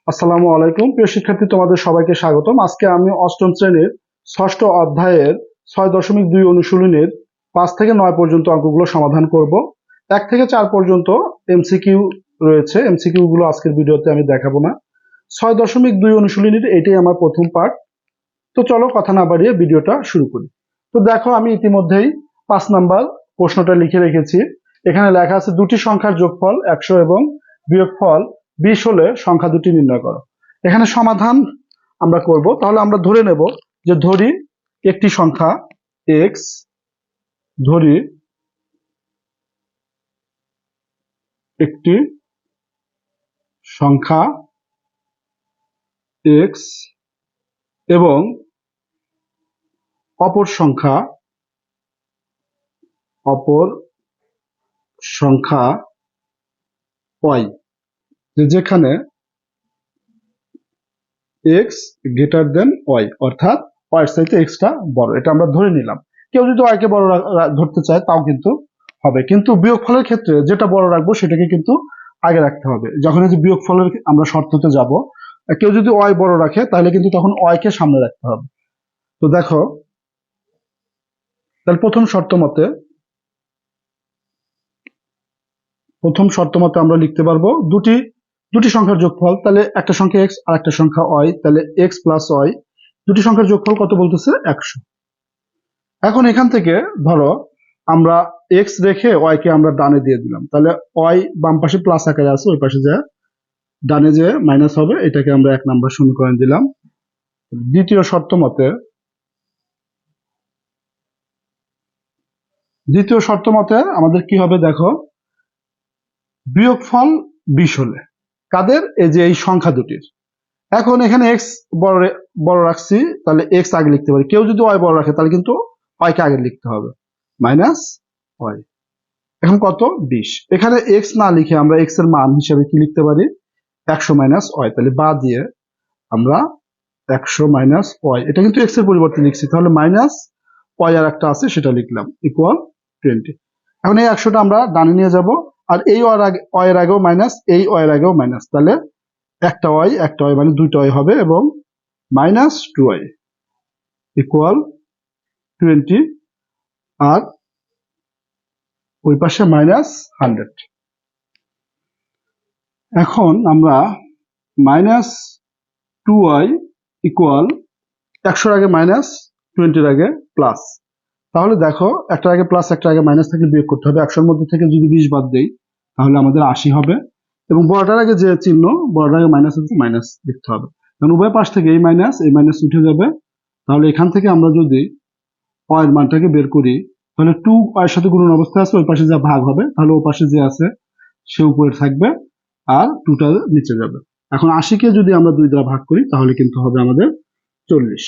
আসসালামু আলাইকুম প্রিয় শিক্ষার্থী, তোমাদের সবাইকে স্বাগতম। আজকে আমি অষ্টম শ্রেণীর ষষ্ঠ অধ্যায়ের 6.2 অনুশীলনের 5 থেকে 9 পর্যন্ত অঙ্কগুলো সমাধান করব। 1 থেকে 4 পর্যন্ত এমসিকিউ রয়েছে, এমসিকিউ গুলো আজকের ভিডিওতে আমি দেখাবো না। 6.2 অনুশীলনীর এটাই আমার প্রথম পার্ট। তো চলো কথা না বাড়িয়ে ভিডিওটা শুরু করি। তো দেখো, আমি ইতিমধ্যেই 5 নাম্বার প্রশ্নটা লিখে রেখেছি। এখানে লেখা আছে দুটি সংখ্যার যোগফল 100 এবং বিয়োগফল 20 হলে সংখ্যা দুটি নির্ণয় করো। এখানে সমাধান আমরা করব। তাহলে আমরা ধরে নেব যে ধরি একটি সংখ্যা x, ধরি একটি সংখ্যা x এবং অপর সংখ্যা y, যেখানে x গ্রেটার দেন y, অর্থাৎ y এর চাইতে x টা বড়। এটা আমরা ধরে নিলাম। কেউ যদি y কে বড় ধরতে চায় তাও কিন্তু হবে, কিন্তু বিয়োগফলের ক্ষেত্রে যেটা বড় রাখবো সেটাকে কিন্তু আগে রাখতে হবে। যখন এই যে বিয়োগফলের আমরা শর্ততে যাব, কেউ যদি y বড় রাখে তাহলে কিন্তু তখন y কে সামনে রাখতে হবে। তো দেখো, তাহলে প্রথম শর্ত মতে আমরা লিখতে পারবো দুটি সংখ্যার যোগফল, তাহলে একটা সংখ্যা x আর একটা সংখ্যা y, তাহলে x প্লাস y, দুটি সংখ্যার যোগফল কত বলতেছে? 100। এখন এখান থেকে ধরো আমরা x রেখে y কে আমরা ডানে দিয়ে দিলাম, তাহলে y বাম পাশে প্লাস আকারে আছে, ওই পাশে যায় ডানে যে মাইনাস হবে, এটাকে আমরা 1 নাম্বার সমীকরণ দিলাম। দ্বিতীয় শর্ত মতে আমাদের কি হবে দেখো, বিয়োগফল 20 হলে কাদের? এই যে এই সংখ্যা দুটির। এখন এখানে x বড় রাখছি, তাহলে x আগে লিখতে পারি। কেউ যদি y বড় রাখে তাহলে কিন্তু y কে আগে লিখতে হবে, মাইনাস y। এখন কত? 20। এখানে x না লিখে আমরা x এর মান হিসেবে কি লিখতে পারি? 100 মাইনাস y, তাহলে বা দিয়ে আমরা 100 মাইনাস y, এটা কিন্তু x এর পরিবর্তে লিখছি, তাহলে মাইনাস y আর একটা আছে সেটা লিখলাম, ইকুয়াল 20। এখন এই 100টা আমরা ডানে নিয়ে যাব, আর এই y এর আগেও মাইনাস, এই y এর আগেও মাইনাস, তাহলে একটা y মানে দুইটা y হবে, এবং মাইনাস 2y ইকুয়াল 20, আর ওই পাশে মাইনাস 100। এখন আমরা মাইনাস 2y ইকুয়াল 100 আগে মাইনাস, 20 আগে প্লাস। তাহলে দেখো, একটার আগে প্লাস একটার আগে মাইনাস থেকে বিয়োগ করতে হবে। 100 মধ্যে থেকে যদি 20 বাদ দেই তাহলে আমাদের 80 হবে, এবং বড়টার আগে যে চিহ্ন, বড়টার আগে মাইনাস আছে, মাইনাস লিখতে হবে। কারণ উভয় পাশ থেকে এই মাইনাস উঠে যাবে। তাহলে এখান থেকে আমরা যদি y এর মানটাকে বের করি, তাহলে 2 y এর সাথে গুণন অবস্থায় আছে, ওই পাশে যা ভাগ হবে, তাহলে ওই পাশে যে আছে সে উপরে থাকবে আর 2টা নিচে যাবে। এখন 80 কে যদি আমরা 2 দ্বারা ভাগ করি তাহলে কিন্তু হবে আমাদের 40।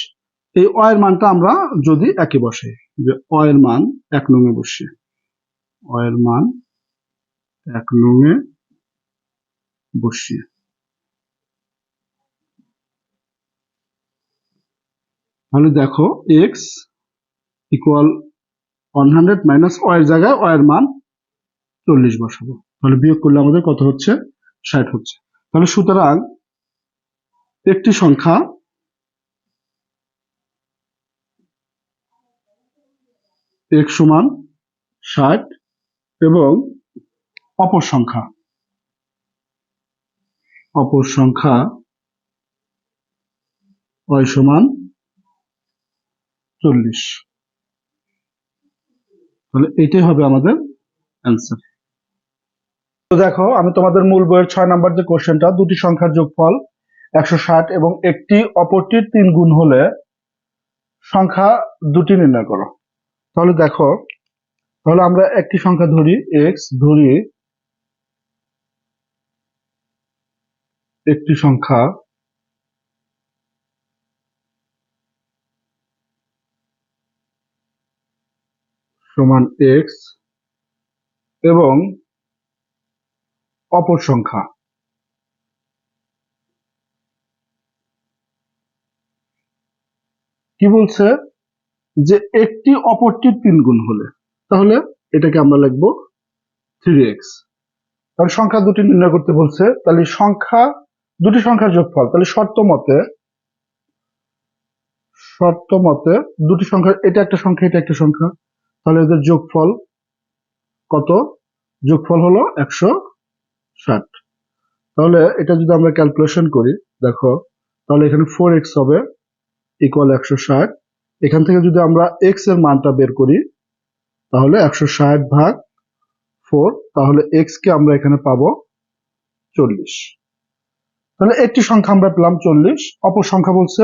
এই y এর মানটা আমরা যদি একে বসাই, যে y এর মান 1 নং এ বসিয়ে, y এর মান 1 নং এ বসিয়ে, তাহলে দেখো x ইকুয়াল 100 মাইনাস y এর জায়গায় y এর মান 40 বসাবো, তাহলে বিয়োগ করলে আমাদের কত হচ্ছে? 60 হচ্ছে। তাহলে সুতরাং একটি সংখ্যা x সমান 60 এবং অপর সংখ্যা y সমান 40, তাহলে এটাই হবে আমাদের অ্যান্সার। তো দেখো, আমি তোমাদের মূল বইয়ের 6 নাম্বার যে কোশ্চেনটা, দুটি সংখ্যার যোগফল 160 এবং একটি অপরটির 3 গুণ হলে সংখ্যা দুটি নির্ণয় করো। তাহলে দেখো, তাহলে আমরা একটি সংখ্যা ধরি x, ধরি একটি সংখ্যা সমান x এবং অপর সংখ্যা কি বলছে, যে একটি অপরটির 3 গুণ হলে, তাহলে এটাকে আমরা লিখবো 3x। কারণ সংখ্যা দুটি নির্ণয় করতে বলছে, তাহলে সংখ্যা দুটি সংখ্যার যোগফল, তাহলে শর্ত মতে দুটি সংখ্যা, এটা একটা সংখ্যা এটা একটা সংখ্যা, তাহলে এদের যোগফল কত? যোগফল হলো 160। তাহলে এটা যদি আমরা ক্যালকুলেশন করি, দেখো তাহলে এখানে 4x হবে ইকুয়াল 160। এখান থেকে যদি আমরা x এর মানটা বের করি তাহলে 160 ভাগ 4, তাহলে x কে আমরা এখানে পাবো 40। তাহলে একটি সংখ্যা আমরা পেলাম 40, অপর সংখ্যা বলছে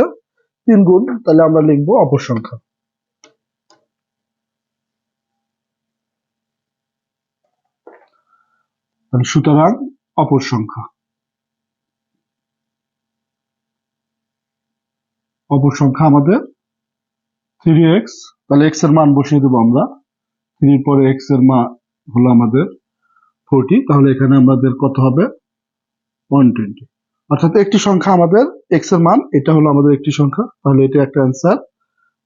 3 গুণ, তাহলে আমরা লিখবো অপর সংখ্যা। সুতরাং অপর সংখ্যা আমাদের 3x, তাহলে x এর মান বসিয়ে দেবো আমরা, 3 পরে x এর মান হলো আমাদের 40, তাহলে এখানে আমাদের কত হবে? 120। অর্থাৎ একটি সংখ্যা আমাদের x এর মান, এটা হলো আমাদের একটি সংখ্যা, তাহলে এটা একটা অ্যান্সার,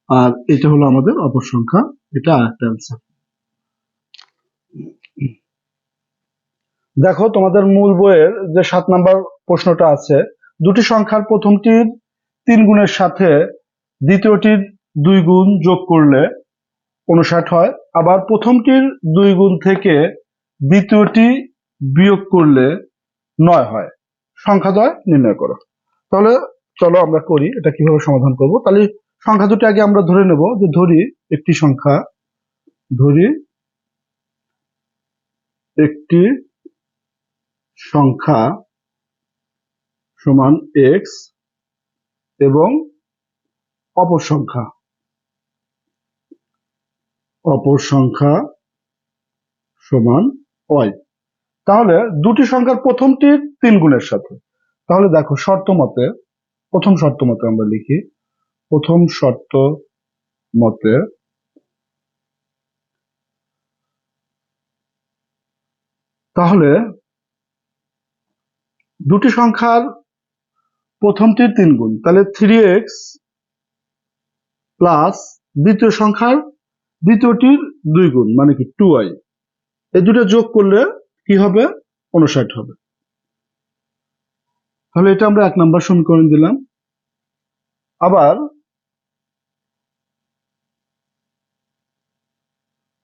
আর এটা হলো আমাদের অপর সংখ্যা, এটা আরেকটা অ্যান্সার। দেখো তোমাদের মূল বইয়ের যে 7 নাম্বার প্রশ্নটা আছে, দুটি সংখ্যার প্রথমটির 3 গুণের সাথে দ্বিতীয়টির 2 গুণ যোগ করলে 59 হয়, আবার প্রথমটির 2 গুণ থেকে দ্বিতীয়টি বিয়োগ করলে 9 হয়, সংখ্যাদ্বয় নির্ণয় করো। তাহলে চলো আমরা করি এটা কিভাবে সমাধান করব। তাহলে সংখ্যা দুটি আগে আমরা ধরে নেব, যে ধরি একটি সংখ্যা সমান x এবং অপর সংখ্যা সমান y। তাহলে দুটি সংখ্যার প্রথমটির 3 গুণের সাথে, তাহলে দেখো প্রথম শর্ত মতে আমরা লিখি, প্রথম শর্ত মতে তাহলে দুটি সংখ্যার প্রথমটির 3 গুণ, তাহলে 3x প্লাস দ্বিতীয় সংখ্যার দ্বিতীয়টির 2 গুণ মানে কি 2y, এই দুটো যোগ করলে কি হবে? 59 হবে। তাহলে এটা আমরা 1 নম্বর সমীকরণ দিলাম। আবার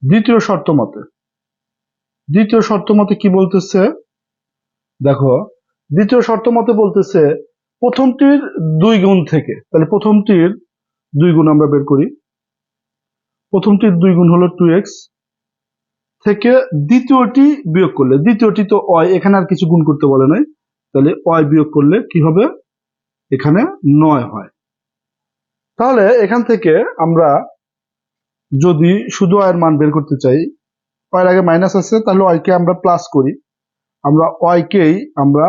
দ্বিতীয় শর্ত মতে কি বলতেছে? দেখো দ্বিতীয় শর্ত মতে বলতেছে প্রথমটির 2 গুণ থেকে, তাহলে প্রথমটির 2 গুণ আমরা বের করি, প্রথমটির 2 গুণ হলো 2x থেকে দ্বিতীয়টি বিয়োগ করলে, দ্বিতীয়টি তো y, এখানে আর কিছু গুণ করতে বলে নাই, তাহলে y বিয়োগ করলে কি হবে? এখানে 9 হয়। তাহলে এখান থেকে আমরা যদি শুধু y এর মান বের করতে চাই, y এর আগে মাইনাস আছে, তাহলে y কে আমরা প্লাস করি, আমরা y কেই আমরা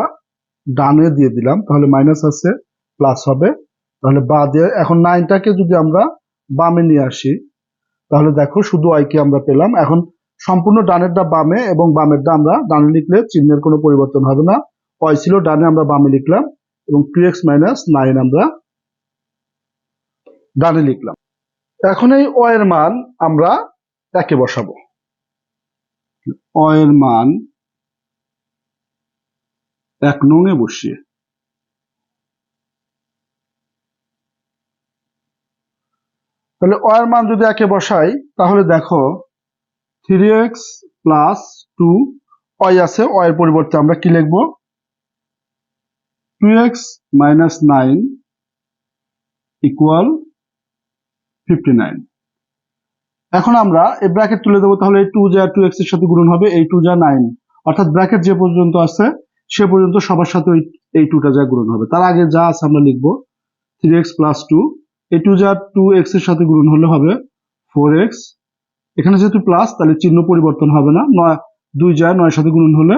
ডানে দিয়ে দিলাম, তাহলে মাইনাস আছে প্লাস হবে, তাহলে বাদে এখন 9টাকে যদি আমরা বামে নিয়ে আসি, তাহলে দেখো শুধু y কে আমরা পেলাম। এখন সম্পূর্ণ ডানেরটা বামে এবং বামেরটা আমরা ডানে লিখলে চিহ্নের কোনো পরিবর্তন হবে না, y ছিল ডানে আমরা বামে লিখলাম, এবং 2x মাইনাস 9 আমরা ডানে লিখলাম। এখন এই y এর মান আমরা একে বসাবো, y এর মান 1 নং এ বসিয়ে, তাহলে y এর মান যদি একে বসাই, তাহলে দেখো 3x প্লাস 2y আছে, y এর পরিবর্তে আমরা কি লিখবো? 2x minus 9 equal 59। এখন আমরা এই ব্র্যাকেট তুলে দেবো, তাহলে এই 2 যা 2x এর সাথে গুণন হবে, এই 2 যা 9, অর্থাৎ ব্র্যাকেট যে পর্যন্ত আছে সে পর্যন্ত সবার সাথে এই 2টা যা গুণন হবে, তার আগে যা আছে আমরা লিখবো 3x প্লাস 2, এই 2 যা 2x এর সাথে গুণন হলে হবে 4x, এখানে যেহেতু প্লাস তাহলে চিহ্ন পরিবর্তন হবে না, 2 যা 9 সাথে গুণন হলে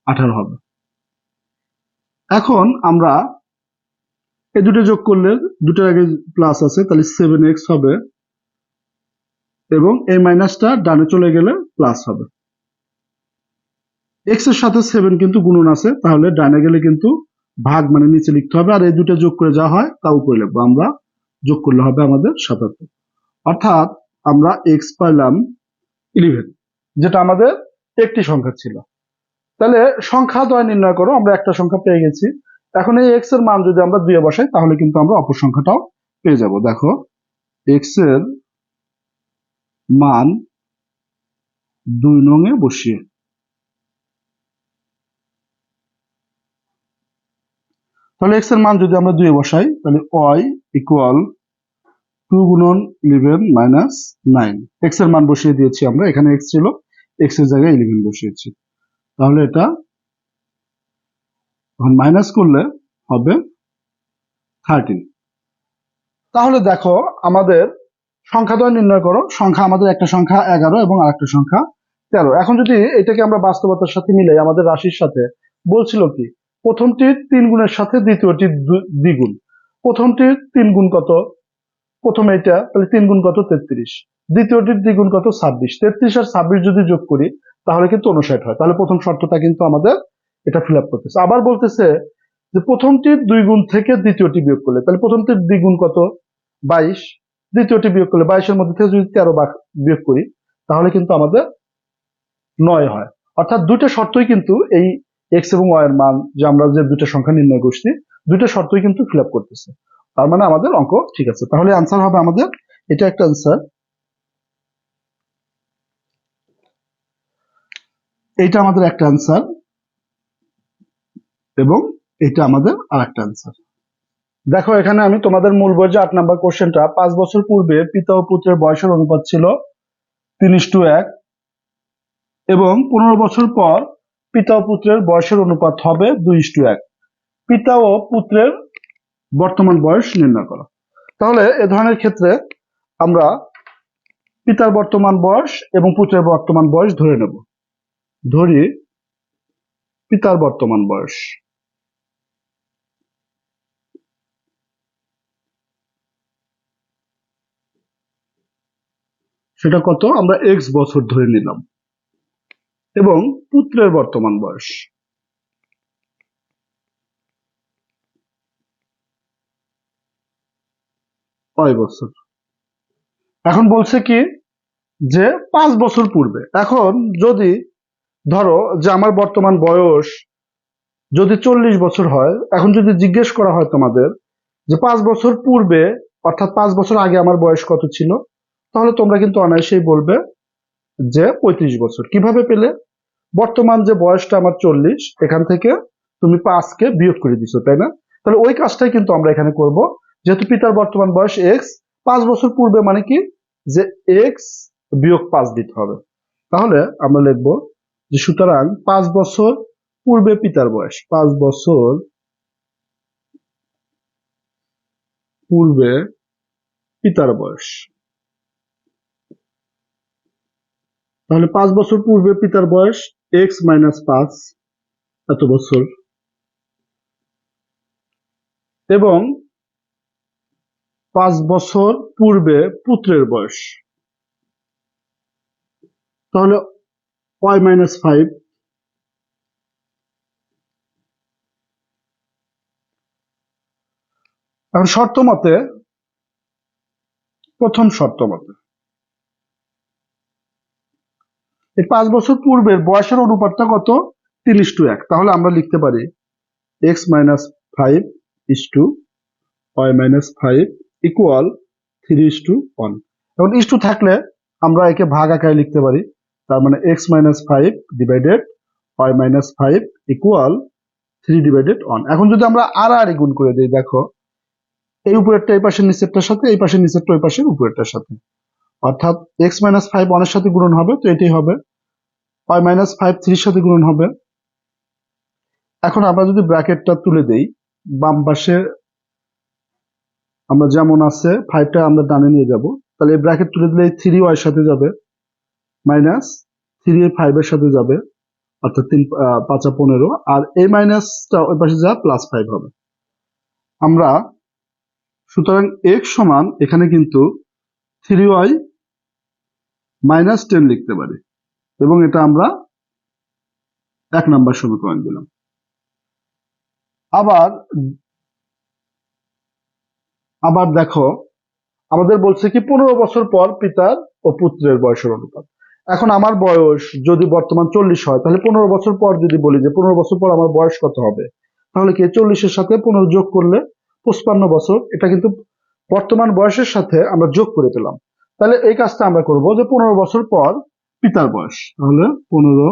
18 হবে। এখন আমরা এই দুটো যোগ করলে, দুটোর আগে প্লাস আছে, তাহলে 7x হবে, এবং এই মাইনাসটা ডানে চলে গেলে প্লাস হবে। x এর সাথে 7 কিন্তু গুণন আছে, তাহলে ডানে গেলে কিন্তু ভাগ মানে নিচে লিখতে হবে, আর এই দুটো যোগ করে যা হয় তা উপরে লিখবো, আমরা যোগ করলে হবে আমাদের 77। অর্থাৎ আমরা x পাইলাম 11, যেটা আমাদের একটি সংখ্যা ছিল। তাহলে সংখ্যা দ্বয় নির্ণয় করো, আমরা একটা সংখ্যা পেয়ে গেছি। এখন এই এক্স এর মান যদি আমরা 2 বসাই তাহলে কিন্তু আমরা অপর সংখ্যাটাও পেয়ে যাব। দেখো এক্স এর মান 2 নং এ বসিয়ে, তাহলে এক্স এর মান যদি আমরা 2 বসাই তাহলে y ইকুয়াল 2 গুণন 11 মাইনাস 9। এক্স এর মান বসিয়ে দিয়েছি আমরা, এখানে এক্স ছিল, এক্স এর জায়গায় 11 বসিয়েছি। তাহলে এটা মাইনাস করলে হবে 13। তাহলে দেখো আমাদের সংখ্যাদ্বয় নির্ণয় করো। সংখ্যা আমাদের একটা সংখ্যা 11 এবং আরেকটা সংখ্যা 13। এখন যদি এটাকে আমরা বাস্তবতার সাথে মিলাই, আমাদের রাশির সাথে বলছিল কি প্রথমটির 3 গুণের সাথে দ্বিতীয়টির দ্বিগুণ। প্রথমটির 3 গুণ কত? প্রথম এটা, তাহলে 3 গুণ কত? 33। দ্বিতীয়টির দ্বিগুণ কত? 26। 33 আর 26 যদি যোগ করি তাহলে কিন্তু 59 হয়। তাহলে প্রথম শর্তটা কিন্তু আমাদের এটা ফিল আপ করতেছে। আবার বলতেছে যে প্রথমটির 2 গুণ থেকে দ্বিতীয়টি বিয়োগ করলে, তাহলে প্রথমটির দ্বিগুণ কত? 22। দ্বিতীয়টি বিয়োগ করলে 22 এর মধ্যে থেকে যদি 13 বিয়োগ করি তাহলে কিন্তু আমাদের 9 হয়। অর্থাৎ দুটো শর্তই কিন্তু এই এক্স এবং ওয়াই এর মান, যে আমরা যে দুটো সংখ্যা নির্ণয় করছি, দুটো শর্তই কিন্তু ফিল আপ করতেছে। তার মানে আমাদের অঙ্ক ঠিক আছে। তাহলে আনসার হবে আমাদের এটা একটা আনসার, এইটা আমাদের একটা আনসার, এবং এটা আমাদের আর একটা আনসার। দেখো এখানে আমি তোমাদের মূল বই যে 8 নাম্বার কোশ্চেনটা, 5 বছর পূর্বে পিতা ও পুত্রের বয়সের অনুপাত ছিল 3:1 এবং 15 বছর পর পিতা ও পুত্রের বয়সের অনুপাত হবে 2:1। পিতা ও পুত্রের বর্তমান বয়স নির্ণয় করো। তাহলে এ ধরনের ক্ষেত্রে আমরা পিতার বর্তমান বয়স এবং পুত্রের বর্তমান বয়স ধরে নেব। ধরি পিতার বর্তমান বয়স, সেটা কত? আমরা এক্স বছর ধরে নিলাম। এবং পুত্রের বর্তমান বয়স y বছর। এখন বলছে কি যে 5 বছর পূর্বে। এখন যদি ধরো যে আমার বর্তমান বয়স যদি 40 বছর হয়, এখন যদি জিজ্ঞেস করা হয় তোমাদের যে 5 বছর পূর্বে অর্থাৎ 5 বছর আগে আমার বয়স কত ছিল, তাহলে তোমরা কিন্তু অনায়াসেই বলবে যে 35 বছর। কিভাবে পেলে? বর্তমান যে বয়সটা আমার 40, এখান থেকে তুমি 5কে বিয়োগ করে দিছো, তাই না? তাহলে ওই কাজটাই কিন্তু আমরা এখানে করব। যেহেতু পিতার বর্তমান বয়স এক্স, 5 বছর পূর্বে মানে কি যে এক্স বিয়োগ 5 দিতে হবে। তাহলে আমরা লিখব যে সুতরাং 5 বছর পূর্বে পিতার বয়স, 5 বছর পূর্বে পিতার বয়স। তাহলে 5 বছর পূর্বে পিতার বয়স এক্স মাইনাস 5 এত বছর, এবং 5 বছর পূর্বে পুত্রের বয়স, তাহলে y মাইনাস 5। এখন শর্ত মতে, প্রথম শর্ত মতে এই 5 বছর পূর্বের বয়সের অনুপাতটা কত? 3:1। তাহলে আমরা লিখতে পারি x minus 5 is to y minus 5 equal 3:1। এখন ইস টু থাকলে আমরা একে ভাগ আকারে লিখতে পারি। তার মানে x minus 5 divided y minus 5 equal 3/1। এখন যদি আমরা আর গুণ করে দিই, দেখো এই উপরেরটা এই পাশের নিচেরটার সাথে, এই পাশের নিচেরটা ওই পাশের উপরেরটার সাথে, অর্থাৎ x মাইনাস 5 1 এর সাথে গুণন হবে, তো এটাই হবে। y মাইনাস 5 3 এর সাথে গুণন হবে। এখন আমরা যদি ব্র্যাকেটটা তুলে দেই, বাম পাশে আমরা যেমন আছে 5টা আমরা ডানে নিয়ে যাব, তাহলে এই ব্র্যাকেট তুলে দিলে এই 3y এর সাথে যাবে, মাইনাস 3 এই 5 এর সাথে যাবে, অর্থাৎ 3 5 15, আর এই মাইনাসটা ওই পাশে যা প্লাস 5 হবে। আমরা সুতরাং x সমান এখানে কিন্তু 3y মাইনাস 10 লিখতে পারি, এবং এটা আমরা 1 নাম্বার সমীকরণ দিলাম। আবার দেখো আমাদের বলছে কি 15 বছর পর পিতার ও পুত্রের বয়সের অনুপাত। এখন আমার বয়স যদি বর্তমান 40 হয়, তাহলে 15 বছর পর যদি বলি যে 15 বছর পর আমার বয়স কত হবে, তাহলে কি 40-এর সাথে 15 যোগ করলে 55 বছর, এটা কিন্তু বর্তমান বয়সের সাথে আমরা যোগ করে পেলাম। তাহলে এই কাজটা আমরা করব যে 15 বছর পর পিতার বয়স, তাহলে 15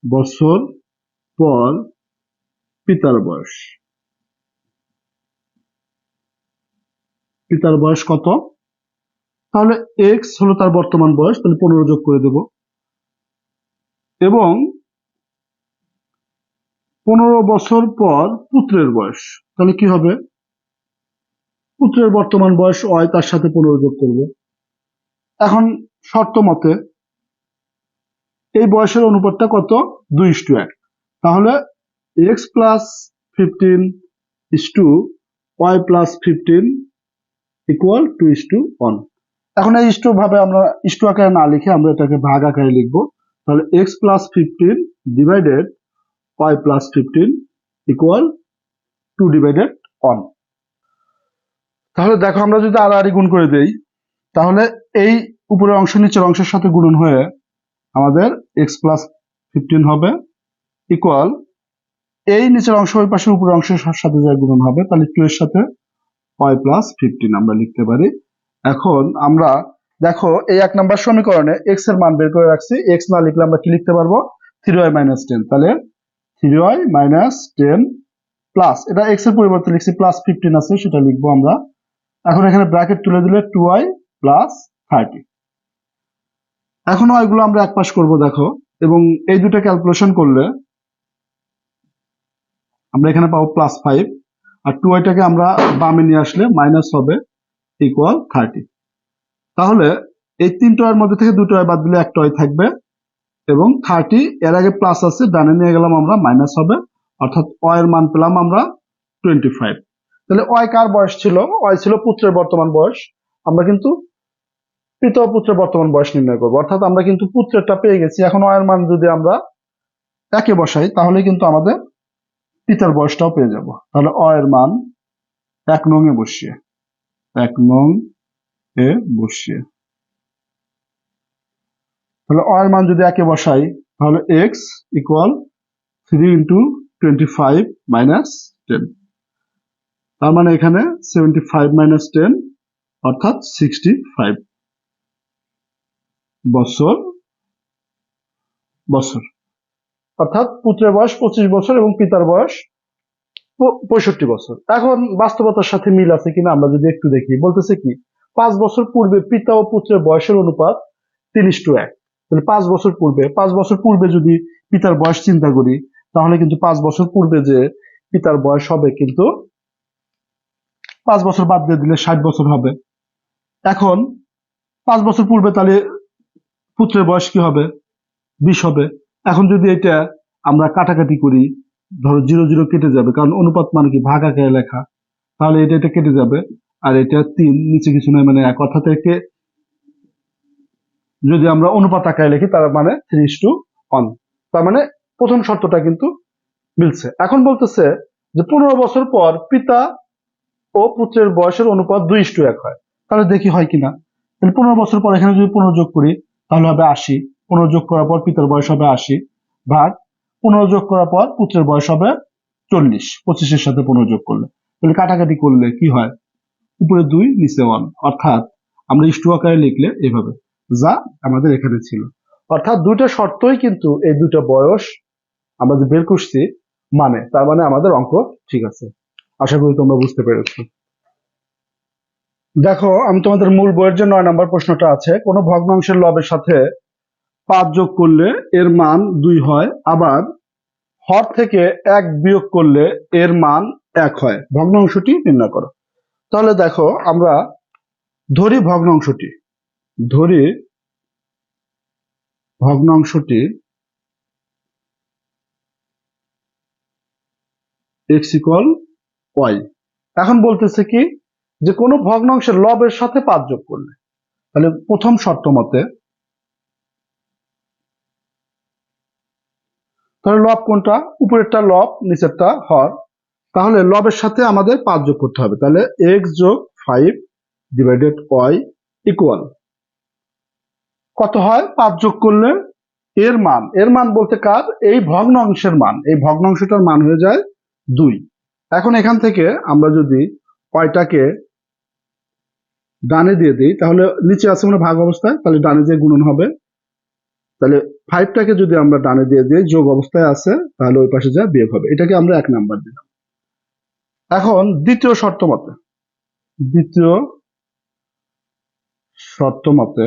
বছর পর পিতার বয়স। পিতার বয়স কত? তাহলে এক্স হলো তার বর্তমান বয়স, তাহলে 15 যোগ করে দেব, এবং 15 বছর পর পুত্রের বয়স, তাহলে কি হবে? পুত্রের বর্তমান বয়স হয়, তার সাথে 15 যোগ করব। এখন শর্ত মতে এই বয়সের অনুপাতটা কত? 2:1। তাহলে x plus 15 is to Y plus 15 equal 2:1। এখন এই ইস্টু ভাবে আমরা ইস্টু আকারে না লিখে আমরা এটাকে ভাগ আকারে লিখবো। তাহলে x plus 15 divided y plus 15 equal 2/1। তাহলে দেখো আমরা যদি আড়াআড়ি গুণ করে দেই, তাহলে এই উপরের অংশ নিচের অংশের সাথে গুণন হয়ে আমাদের এক্স প্লাস 15 হবে ইকুয়াল, এই নিচের অংশ ওই পাশে উপরের অংশের সাথে যা গুণন হবে, তাহলে 2 এর সাথে ওয়াই প্লাস 15 আমরা লিখতে পারি। এখন আমরা দেখো এই 1 নম্বর সমীকরণে এক্স এর মান বের করে রাখছি, এক্স না লিখলে আমরা কি লিখতে পারবো? 3y - 10। তাহলে 3y - 10 প্লাস, এটা এক্স এর পরিবর্তে লিখছি প্লাস 15 আছে, সেটা লিখবো আমরা। এখন এখানে ব্র্যাকেট তুলে দিলে 2y প্লাস 30। এখন ওইগুলো আমরা এক পাশ করবো দেখো, এবং এই দুটো ক্যালকুলেশন করলে আমরা এখানে পাবো +5, আর 2yটাকে আমরা বামে নিয়ে আসলে মাইনাস হবে ইকুয়াল 30। তাহলে এই 3টা এর মধ্যে থেকে 2টা বাদ দিলে একটা y থাকবে, এবং 30 এর আগে প্লাস আছে, ডানে নিয়ে গেলাম আমরা, মাইনাস হবে, অর্থাৎ y এর মান পেলাম আমরা 25। তাহলে y কার বয়স ছিল? y ছিল পুত্রের বর্তমান বয়স। আমরা কিন্তু পিতা ও পুত্রের বর্তমান বয়স নির্ণয় করবো, অর্থাৎ আমরা কিন্তু পুত্রেরটা পেয়ে গেছি। এখন y এর মান যদি আমরা একে বসাই, তাহলে কিন্তু আমাদের পিতার বয়সটাও পেয়ে যাব। তাহলে y এর মান 1 নং এ বসিয়ে, 1 নং এ বসিয়ে, তাহলে y এর মান যদি একে বসাই, তাহলে x ইকুয়াল 3 × 25 - 10। তার মানে এখানে 75 - 10 অর্থাৎ 65 বছর, অর্থাৎ পুত্রের বয়স 25 বছর এবং পিতার বয়স 65 বছর। এখন বাস্তবতার সাথে মিল আছে কিনা আমরা যদি একটু দেখি, বলতেছে কি 5 বছর পূর্বে পিতা ও পুত্রের বয়সের অনুপাত 3:1। তাহলে 5 বছর পূর্বে যদি পিতার বয়স চিন্তা করি, তাহলে কিন্তু 5 বছর পূর্বে যে পিতার বয়স হবে, কিন্তু 5 বছর বাদ দিয়ে দিলে 60 বছর হবে। এখন 5 বছর পূর্বে তাহলে পুত্রের বয়স কি হবে? 20 হবে। এখন যদি এটা আমরা কাটাকাটি করি, ধরো 0 0 কেটে যাবে, কারণ অনুপাত মানে কি ভাগ আকারে লেখা, তাহলে এটা কেটে যাবে, আর এটা 3 নিচে কিছু নয়, মানে 1, অর্থাৎ একে যদি আমরা অনুপাত আকারে লিখি তার মানে 3:1। তার মানে প্রথম শর্তটা কিন্তু মিলছে। এখন বলতেছে যে 15 বছর পর পিতা ও পুত্রের বয়সের অনুপাত 2:1 হয়। তাহলে দেখি হয় কিনা। তাহলে 15 বছর পর এখানে যদি 15 যোগ করি, তাহলে হবে 80। 15 যোগ করার পর পিতার বয়স হবে 80 ভাগ 15 যোগ করার পর পুত্রের বয়স হবে 40, 25-এর সাথে 15 যোগ করলে। তাহলে কাটাকাটি করলে কি হয়? উপরে 2 নিচে 1, অর্থাৎ আমরা ইস্টু আকারে লিখলে এভাবে, যা আমাদের এখানে ছিল। অর্থাৎ দুইটা শর্তই কিন্তু এই দুইটা বয়স আমরা যে বের করছি মানে, তার মানে আমাদের অঙ্ক ঠিক আছে। আশা করি তোমরা বুঝতে পেরেছো। দেখো আমি তোমাদের মূল বইয়ের যে 9 নম্বর প্রশ্নটা আছে, কোন ভগ্নাংশের লবের সাথে 5 যোগ করলে এর মান 2 হয়, আবার হর থেকে 1 বিয়োগ করলে এর মান 1 হয়, ভগ্নাংশটি নির্ণয় করো। তাহলে দেখো আমরা ধরি ভগ্নাংশটি x = y। এখন বলতেছে কি যে কোন ভগ্নাংশের লবের সাথে 5 যোগ করলে, তাহলে প্রথম শর্ত মতে, তাহলে লব কোনটা? উপরেরটা লব, নিচেরটা হর। তাহলে লবের সাথে আমাদের 5 যোগ করতে হবে। তাহলে x + 5 / y ইকুয়াল কত হয়? 5 যোগ করলে এর মান বলতে কার? এই ভগ্নাংশের মান, এই ভগ্নাংশটার মান হয়ে যায় 2। এখন এখান থেকে আমরা যদি ওয়াইটাকে ডানে দিয়ে দিই, তাহলে নিচে আছে মানে ভাগ অবস্থায়, তাহলে ডানে যে গুণন হবে, তাহলে 5টাকে যদি আমরা ডানে দিয়ে দিই যোগ অবস্থায় আছে, তাহলে ওই পাশে যা বিয়োগ হবে। এটাকে আমরা 1 নাম্বার দিলাম। এখন দ্বিতীয় শর্ত মতে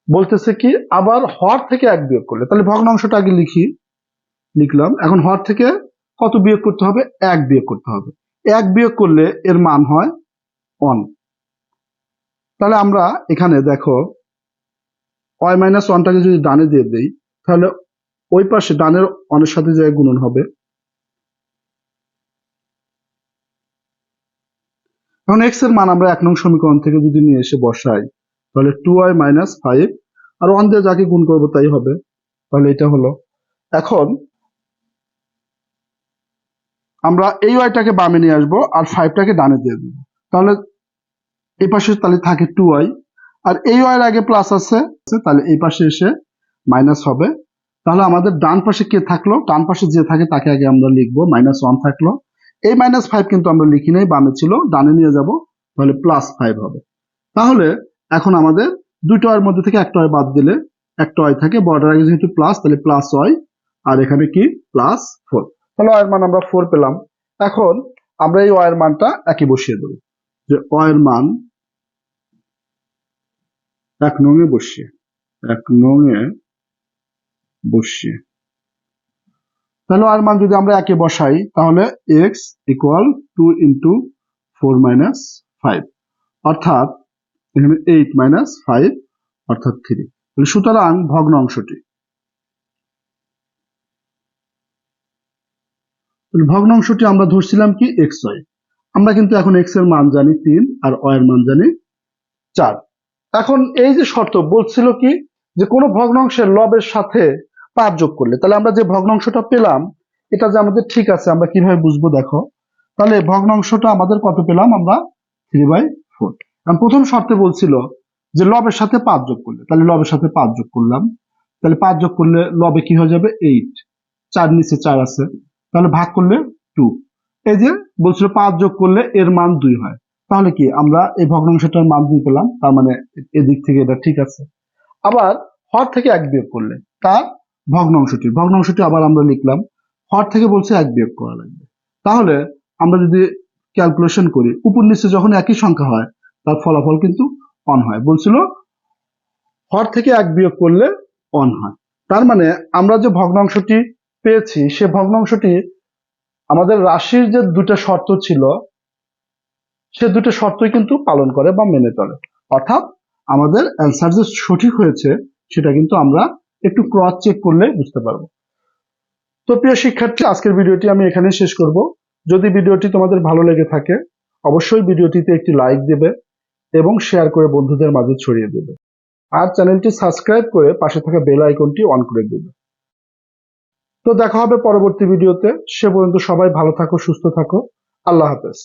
বলতেছে কি, আবার হর থেকে 1 বিয়োগ করলে, তাহলে ভগ্নাংশটা আগে লিখলাম। এখন হর থেকে কত বিয়োগ করতে হবে? 1 বিয়োগ করতে হবে। 1 বিয়োগ করলে এর মান হয় 1। তাহলে আমরা এখানে দেখো y মাইনাস 1টাকে যদি ডানে দিয়ে দেই, তাহলে ওই পাশে ডানের অনের সাথে যে গুণন হবে। এখন x এর মান আমরা 1 নং সমীকরণ থেকে যদি নিয়ে এসে বসাই, তাহলে 2y মাইনাস 5 আর 1 দিয়ে যাকে গুণ করবো তাই হবে। তাহলে এটা হলো। এখন আমরা এই ওয়াইটাকে বামে নিয়ে আসবো আর 5টাকে ডানে দিয়ে দেবো। তাহলে এই পাশে তাহলে থাকে 2y, আর এই ওয়াইয়ের আগে প্লাস আছে, তাহলে এই পাশে এসে মাইনাস হবে। তাহলে আমাদের ডান পাশে কে থাকলো? ডান পাশে যে থাকে তাকে আগে আমরা লিখবো, -1 থাকলো। এই -5 কিন্তু আমরা লিখি নাই, বামে ছিল, ডানে নিয়ে যাব, তাহলে +5 হবে। তাহলে এখন আমাদের দুইটা ওয়াইয়ের মধ্যে থেকে একটা ওয়াই বাদ দিলে একটা ওয়াই থাকে, বর্ডার আগে যেহেতু প্লাস, তাহলে +y, আর এখানে কি +4। তাহলে ওয়াইয়ের মান আমরা 4 পেলাম। এখন আমরা এই ওয়াইয়ের মানটা একই বসিয়ে দেবো, যে ওয়াইয়ের মান 1 নং-এ বসিয়ে তাহলে ওয়াইয়ের মান যদি আমরা একে বসাই, তাহলে x = 2 × 4 - 5, অর্থাৎ এখানে 8 - 5 অর্থাৎ 3। সুতরাং ভগ্নাংশটি আমরা ধরছিলাম কি xy। আমরা কিন্তু এখন x এর মান জানি 3 আর y এর মান জানি 4। এখন এই যে শর্ত বলছিল কি, যে কোনো ভগ্নাংশের লবের সাথে 5 যোগ করলে, তাহলে আমরা যে ভগ্নাংশটা পেলাম এটা যে আমাদের ঠিক আছে, আমরা কিভাবে বুঝবো দেখো। তাহলে ভগ্নাংশটা আমাদের কত পেলাম আমরা? 3/4। কারণ প্রথম শর্তে বলছিল যে লবের সাথে 5 যোগ করলে, তাহলে লবের সাথে 5 যোগ করলাম। তাহলে 5 যোগ করলে লবে কি হয়ে যাবে? 8। 4 নিচে 4 আছে, তাহলে ভাগ করলে 2। এই যে বলছিল 5 যোগ করলে এর মান 2 হয়, তাহলে কি আমরা এই ভগ্নাংশটার মান 2 পেলাম, তার মানে এদিক থেকে এটা ঠিক আছে। আবার হর থেকে 1 বিয়োগ করলে তার ভগ্নাংশটি আবার আমরা লিখলাম। হর থেকে বলছে 1 বিয়োগ করা লাগবে। তাহলে আমরা যদি ক্যালকুলেশন করি, উপর নিচে যখন একই সংখ্যা হয় তার ফলাফল কিন্তু 1 হয়। বলছিল হর থেকে 1 বিয়োগ করলে 1 হয়। তার মানে আমরা যে ভগ্নাংশটি পেয়েছি সে ভগ্নাংশটি আমাদের রাশির যে দুটো শর্ত ছিল সে দুটো শর্তই কিন্তু পালন করে বা মেনে চলে। অর্থাৎ আমাদের অ্যান্সার যে সঠিক হয়েছে সেটা কিন্তু আমরা একটু ক্রস চেক করলে বুঝতে পারবো। তো প্রিয় শিক্ষার্থী, আজকের ভিডিওটি আমি এখানে শেষ করব। যদি ভিডিওটি তোমাদের ভালো লেগে থাকে অবশ্যই ভিডিওটিতে একটি লাইক দেবে এবং শেয়ার করে বন্ধুদের মাঝে ছড়িয়ে দেবে। আর চ্যানেলটি সাবস্ক্রাইব করে পাশে থাকা বেল আইকনটি অন করে দেবে। তো দেখা হবে পরবর্তী ভিডিওতে। সে পর্যন্ত সবাই ভালো থাকো, সুস্থ থাকো। আল্লাহ হাফেজ।